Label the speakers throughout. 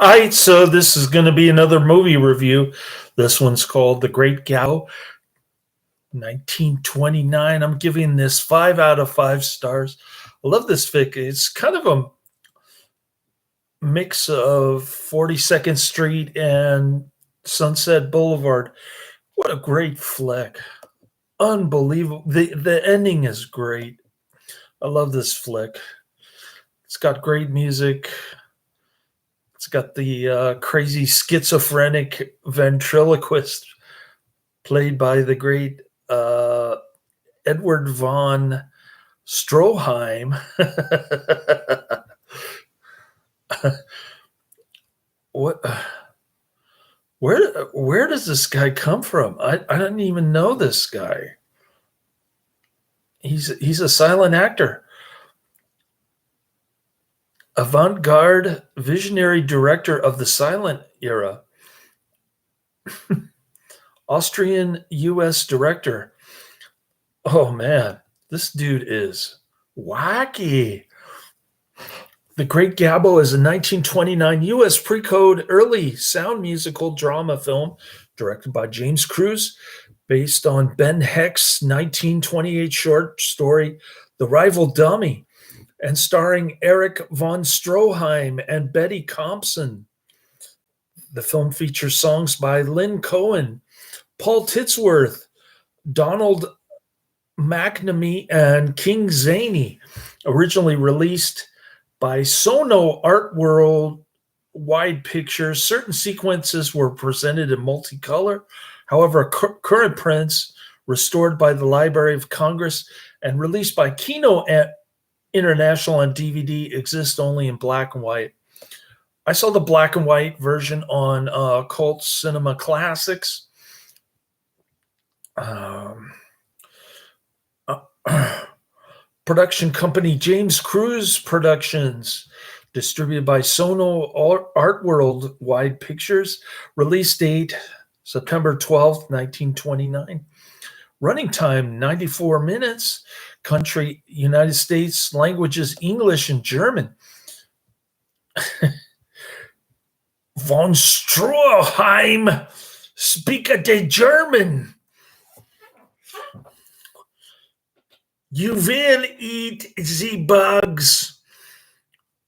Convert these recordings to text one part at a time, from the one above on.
Speaker 1: All right, so this is going to be another movie review. This one's called The Great Gabbo, 1929. I'm giving this 5 out of 5 stars. I love this fic. It's kind of a mix of 42nd Street and Sunset Boulevard. What a great flick. Unbelievable. The ending is great. I love this flick. It's got great music. It's got the crazy schizophrenic ventriloquist played by the great Edward von Stroheim. what? Where does this guy come from? I didn't even know this guy. He's a silent actor, avant-garde visionary director of the silent era, Austrian U.S. director. Oh man, this dude is wacky. The Great Gabbo is a 1929 U.S. pre-code early sound musical drama film directed by James Cruz, based on Ben Hecht's 1928 short story, The Rival Dummy, and starring Erich von Stroheim and Betty Compson. The film features songs by Lynn Cohen, Paul Titsworth, Donald McNamee, and King Zaney. Originally released by Sono Art World Wide Pictures, certain sequences were presented in multicolor. However, current prints, restored by the Library of Congress and released by Kino International on DVD, exist only in black and white. I saw the black and white version on Cult Cinema Classics. Production company James Cruz Productions, distributed by Sono Art World Wide Pictures. Release date September 12th, 1929. Running time 94 minutes. Country United States. Languages English and German. Von Stroheim speak de German. You will eat the bugs.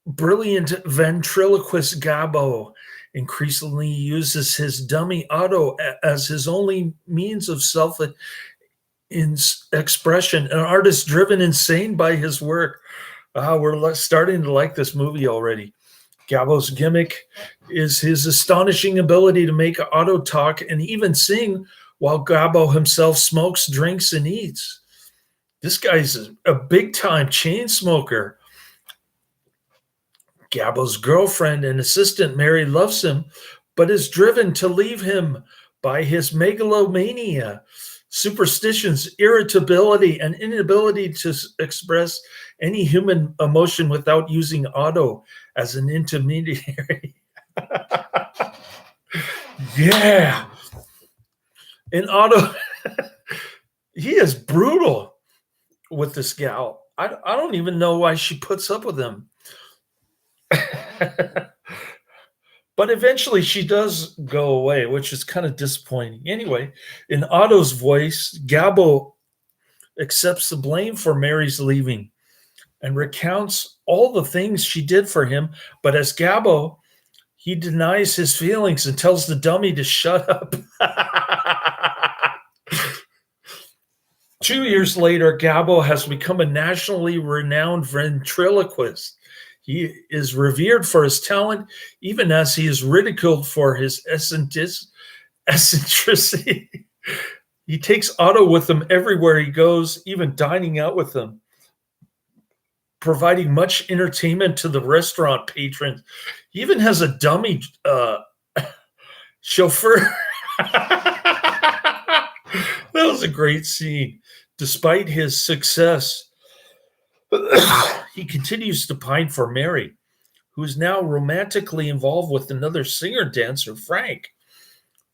Speaker 1: Brilliant ventriloquist Gabbo increasingly uses his dummy Otto as his only means of self-expression, an artist driven insane by his work. We're starting to like this movie already. Gabbo's gimmick is his astonishing ability to make Otto talk and even sing while Gabbo himself smokes, drinks, and eats. This guy's a big-time chain smoker. Gabbo's girlfriend and assistant Mary loves him, but is driven to leave him by his megalomania, superstitions, irritability, and inability to express any human emotion without using Otto as an intermediary. Yeah. And Otto, he is brutal with this gal. I don't even know why she puts up with him. But eventually she does go away, which is kind of disappointing. Anyway, in Otto's voice, Gabbo accepts the blame for Mary's leaving and recounts all the things she did for him. But as Gabbo, he denies his feelings and tells the dummy to shut up. 2 years later, Gabbo has become a nationally renowned ventriloquist. He is revered for his talent, even as he is ridiculed for his eccentricity. He takes Otto with him everywhere he goes, even dining out with him, providing much entertainment to the restaurant patrons. He even has a dummy chauffeur. That was a great scene. Despite his success, he continues to pine for Mary, who is now romantically involved with another singer-dancer, Frank,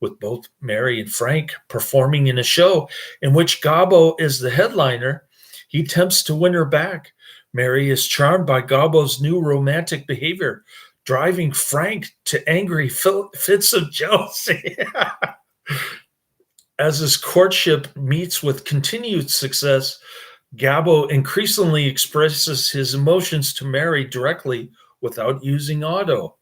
Speaker 1: with both Mary and Frank performing in a show in which Gabbo is the headliner. He attempts to win her back. Mary is charmed by Gabbo's new romantic behavior, driving Frank to angry fits of jealousy. As his courtship meets with continued success, Gabbo increasingly expresses his emotions to Mary directly without using Otto.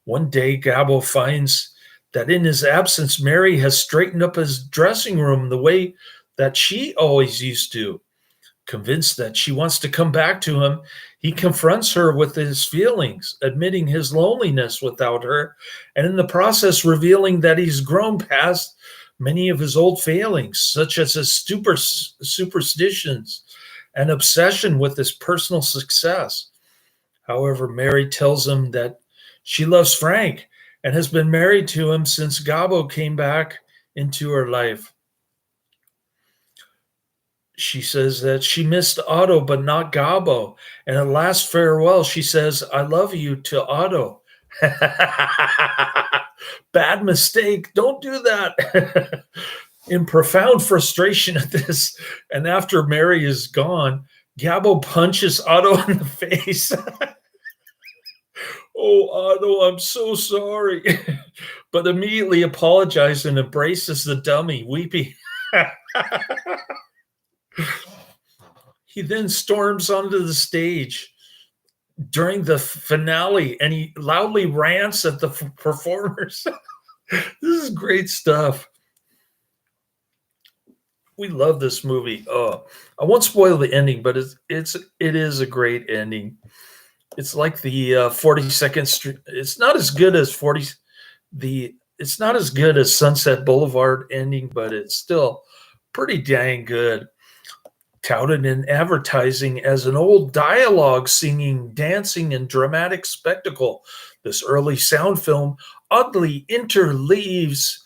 Speaker 1: One day, Gabbo finds that in his absence, Mary has straightened up his dressing room the way that she always used to. Convinced that she wants to come back to him, he confronts her with his feelings, admitting his loneliness without her, and in the process revealing that he's grown past many of his old failings, such as his superstitions and obsession with his personal success. However, Mary tells him that she loves Frank and has been married to him since Gabbo came back into her life. She says that she missed Otto, but not Gabbo. And at last farewell, she says, I love you to Otto. Bad mistake. Don't do that. In profound frustration at this, and after Mary is gone, Gabbo punches Otto in the face. Oh, Otto, I'm so sorry. But immediately apologizes and embraces the dummy, weeping. He then storms onto the stage during the finale and he loudly rants at the performers. This is great stuff. We love this movie. Oh, I won't spoil the ending, but it is a great ending. It's like the 42nd Street. It's not as good as It's not as good as Sunset Boulevard ending, but it's still pretty dang good. Touted in advertising as an old dialogue, singing, dancing, and dramatic spectacle, this early sound film oddly interleaves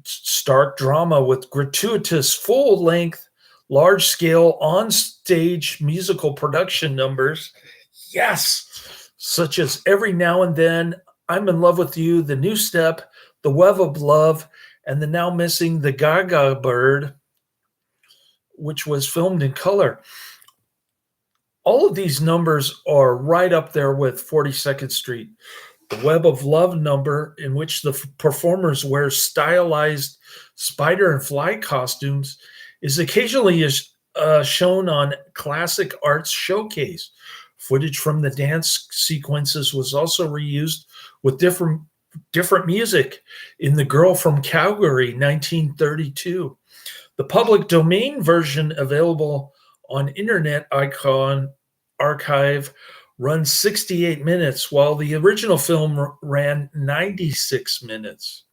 Speaker 1: stark drama with gratuitous, full length, large scale, on stage musical production numbers. Yes, such as Every Now and Then, I'm in Love with You, The New Step, The Web of Love, and the now missing The Gaga Bird, which was filmed in color. All of these numbers are right up there with 42nd Street. The Web of Love number, in which the performers wear stylized spider and fly costumes, is occasionally shown on Classic Arts Showcase. Footage from the dance sequences was also reused with different music in The Girl from Calgary, 1932. The public domain version available on Internet Icon Archive runs 68 minutes, while the original film ran 96 minutes,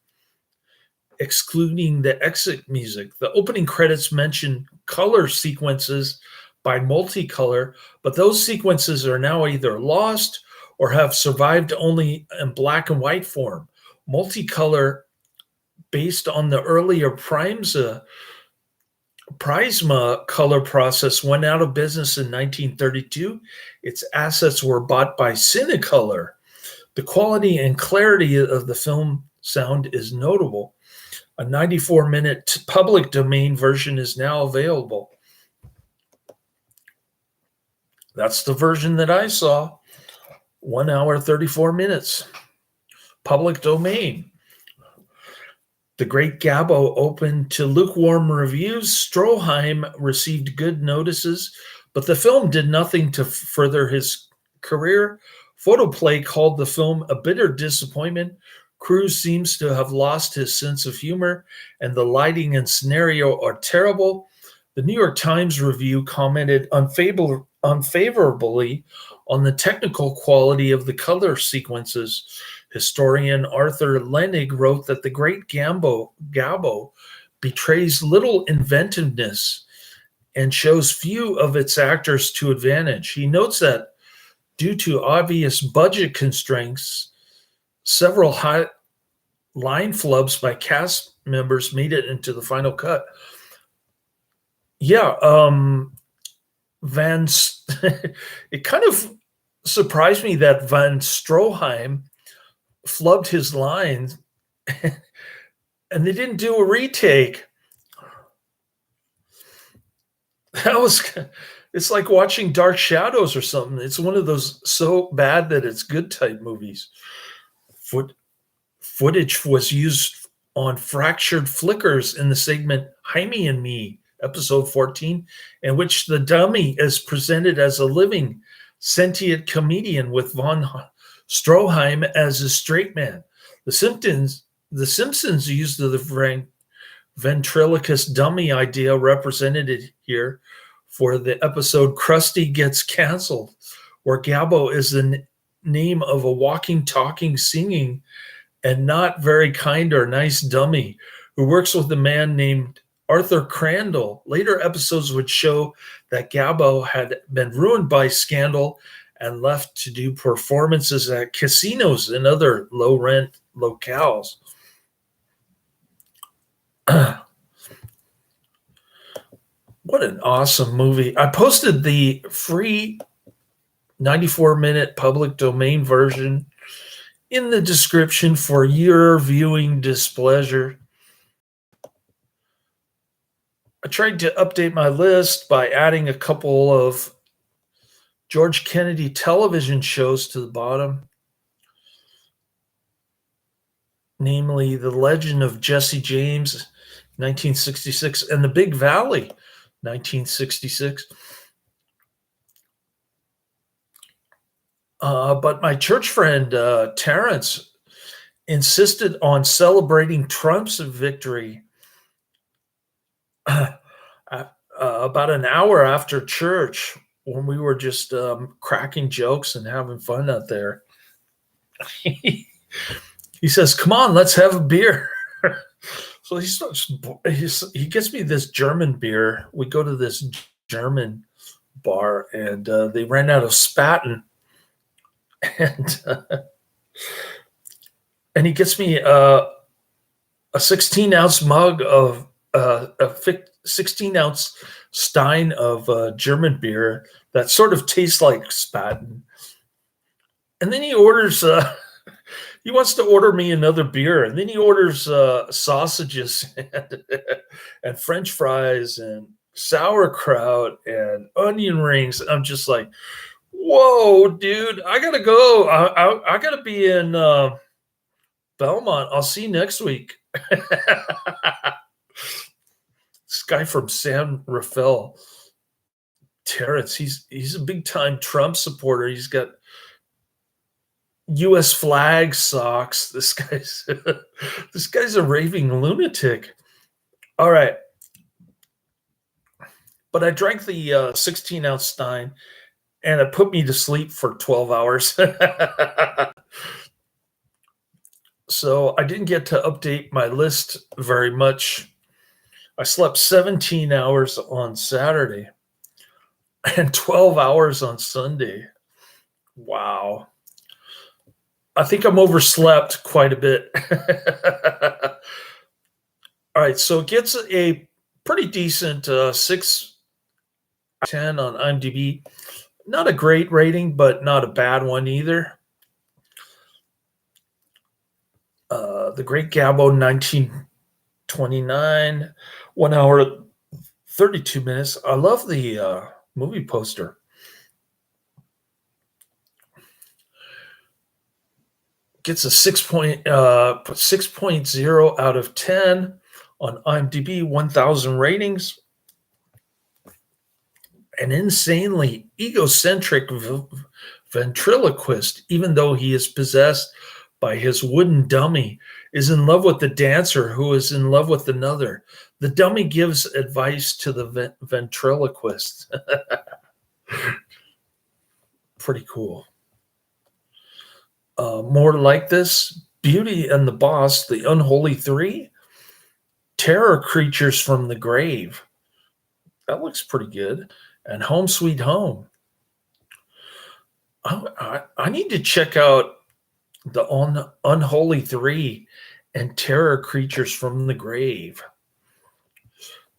Speaker 1: excluding the exit music. The opening credits mention color sequences by Multicolor, but those sequences are now either lost or have survived only in black and white form. Multicolor, based on the earlier Prisma color process, went out of business in 1932. Its assets were bought by Cinecolor. The quality and clarity of the film sound is notable. A 94-minute public domain version is now available. That's the version that I saw. 1 hour, 34 minutes. Public domain. The Great Gabbo opened to lukewarm reviews. Stroheim received good notices, but the film did nothing to further his career. Photoplay called the film a bitter disappointment. Cruise seems to have lost his sense of humor, and the lighting and scenario are terrible. The New York Times review commented unfavorably on the technical quality of the color sequences. Historian Arthur Lenig wrote that the Great Gabbo betrays little inventiveness and shows few of its actors to advantage. He notes that due to obvious budget constraints, several high line flubs by cast members made it into the final cut. Yeah, it kind of surprised me that Van Stroheim flubbed his lines and they didn't do a retake. That was It's like watching Dark Shadows or something. It's one of those so bad that it's good type movies. Foot Footage was used on Fractured Flickers in the segment Jaime and Me, episode 14, in which the dummy is presented as a living, sentient comedian with von Stroheim as a straight man. The Simpsons used the ventriloquist dummy idea represented here for the episode Krusty Gets Canceled, where Gabbo is the name of a walking, talking, singing, and not very kind or nice dummy who works with a man named Arthur Crandall. Later episodes would show that Gabbo had been ruined by scandal and left to do performances at casinos and other low rent locales. What an awesome movie. I posted the free 94-minute public domain version in the description for your viewing displeasure. I tried to update my list by adding a couple of George Kennedy television shows to the bottom, namely The Legend of Jesse James, 1966, and The Big Valley, 1966. But my church friend, Terrence, insisted on celebrating Trump's victory about an hour after church when we were just cracking jokes and having fun out there. He says, "Come on, let's have a beer." So he gets me this German beer. We go to this German bar, and they ran out of Spaten, and he gets me a 16-ounce mug of a 16-ounce stein of German beer that sort of tastes like Spaten. And then he orders, he wants to order me another beer. And then he orders sausages and French fries and sauerkraut and onion rings. I'm just like, whoa, dude, I got to go. I got to be in Belmont. I'll see you next week. This guy from San Rafael, Terrence, he's a big time Trump supporter. He's got U.S. flag socks. This guy's a raving lunatic. All right, but I drank the 16-ounce stein, and it put me to sleep for 12 hours. So I didn't get to update my list very much. I slept 17 hours on Saturday and 12 hours on Sunday. Wow. I think I'm overslept quite a bit. All right, so it gets a pretty decent 6/10 on IMDb. Not a great rating, but not a bad one either. The Great Gabbo, 1929, 1 hour, 32 minutes. I love the movie poster. Gets a 6.0 out of 10 on IMDb, 1,000 ratings. An insanely egocentric ventriloquist, even though he is possessed by his wooden dummy, is in love with the dancer who is in love with another. The dummy gives advice to the ventriloquist. Pretty cool. More like this: Beauty and the Boss, The Unholy Three, Terror Creatures from the Grave. That looks pretty good. And Home Sweet Home. I need to check out the Unholy Three and Terror Creatures from the Grave.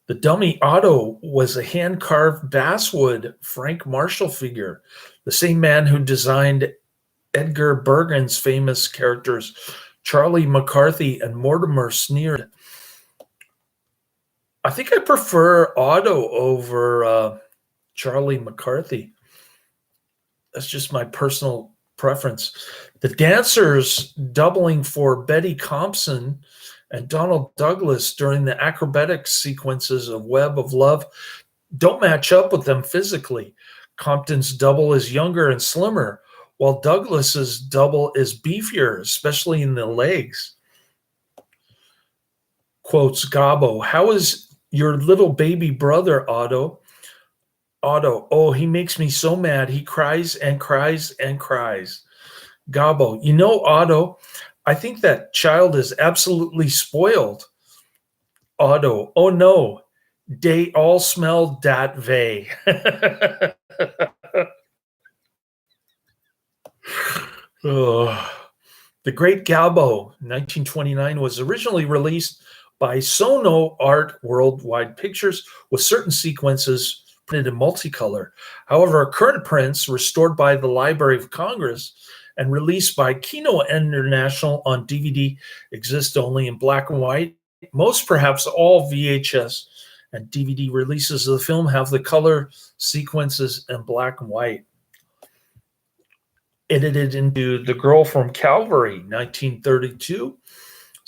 Speaker 1: The dummy Otto was a hand-carved basswood Frank Marshall figure, the same man who designed Edgar Bergen's famous characters Charlie McCarthy and Mortimer Sneerd. I think I prefer Otto over Charlie McCarthy. That's just my personal preference. The dancers doubling for Betty Compson and Donald Douglas during the acrobatic sequences of Web of Love don't match up with them physically. Compton's double is younger and slimmer, while Douglas's double is beefier, especially in the legs. Quotes Gabbo, how is your little baby brother, Otto? Otto, oh, he makes me so mad. He cries and cries and cries. Gabbo, you know, Otto, I think that child is absolutely spoiled. Otto, oh no, they all smell that way. Oh. The Great Gabbo, 1929, was originally released by Sono Art Worldwide Pictures with certain sequences printed in multicolor. However, current prints restored by the Library of Congress and released by Kino International on DVD exist only in black and white. Most, perhaps all, VHS and DVD releases of the film have the color sequences in black and white. Edited into The Girl from Calvary, 1932.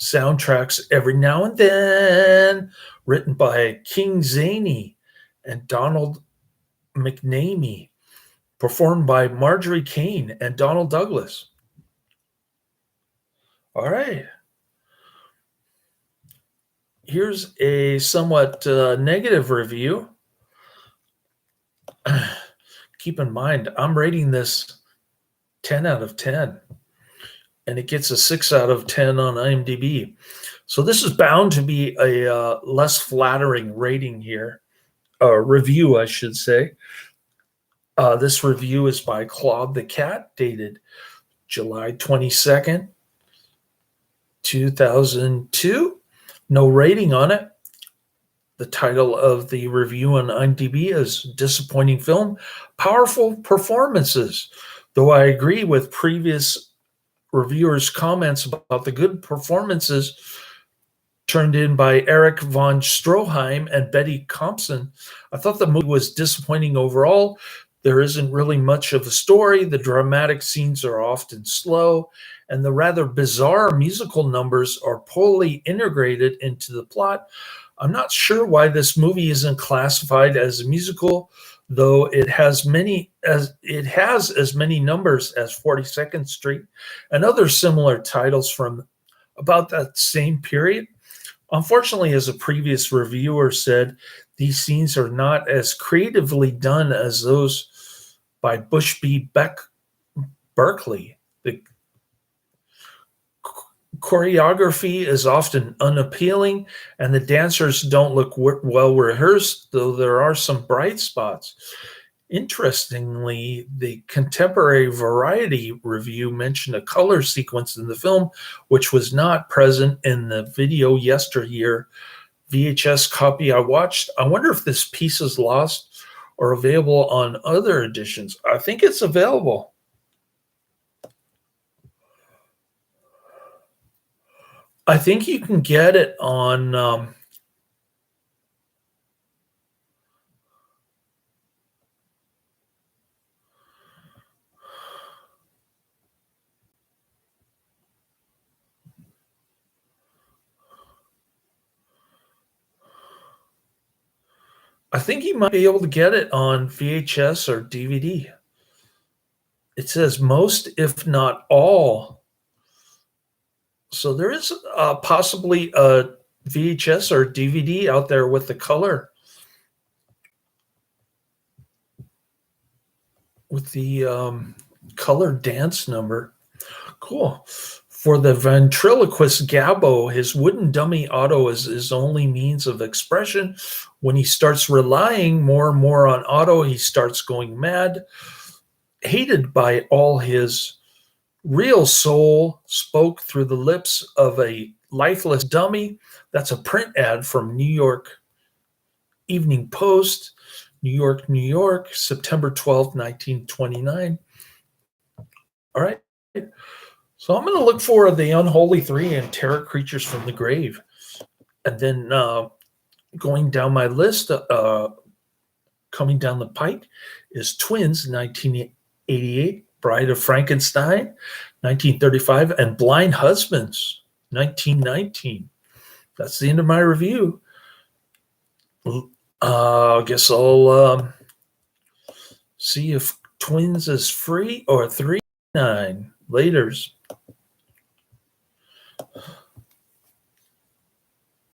Speaker 1: Soundtracks Every Now and Then, written by King Zaney and Donald McNamee, performed by Marjorie Kane and Donald Douglas. All right. Here's a somewhat negative review. Keep in mind, I'm rating this 10 out of 10, and it gets a 6 out of 10 on IMDb. So this is bound to be a less flattering rating here, review, I should say. This review is by Claude the Cat, dated July 22nd, 2002. No rating on it. The title of the review on IMDb is Disappointing Film, Powerful Performances. Though I agree with previous reviewers' comments about the good performances turned in by Erich von Stroheim and Betty Compson, I thought the movie was disappointing overall. There isn't really much of a story. The dramatic scenes are often slow, and the rather bizarre musical numbers are poorly integrated into the plot. I'm not sure why this movie isn't classified as a musical, though it has as many numbers as 42nd Street and other similar titles from about that same period. Unfortunately, as a previous reviewer said, these scenes are not as creatively done as those by Bushby Berkeley. The choreography is often unappealing, and the dancers don't look well rehearsed, though there are some bright spots. Interestingly, the Contemporary Variety review mentioned a color sequence in the film, which was not present in the video yesteryear VHS copy I watched. I wonder if this piece is lost or available on other editions. I think it's available. I think you can get it on I think you might be able to get it on VHS or DVD. It says most, if not all. So there is possibly a VHS or DVD out there with the color, with the color dance number. Cool. For the ventriloquist Gabbo, his wooden dummy Otto is his only means of expression. When he starts relying more and more on Otto, he starts going mad. Hated by all, his real soul spoke through the lips of a lifeless dummy. That's a print ad from New York Evening Post, New York, New York, September 12th, 1929. All right. So I'm going to look for The Unholy Three and Terror Creatures from the Grave. And then going down my list, a coming down the pike is Twins, 1988, Bride of Frankenstein, 1935, and Blind Husbands, 1919. That's the end of my review. I guess I'll see if Twins is free or $3.99. Laters.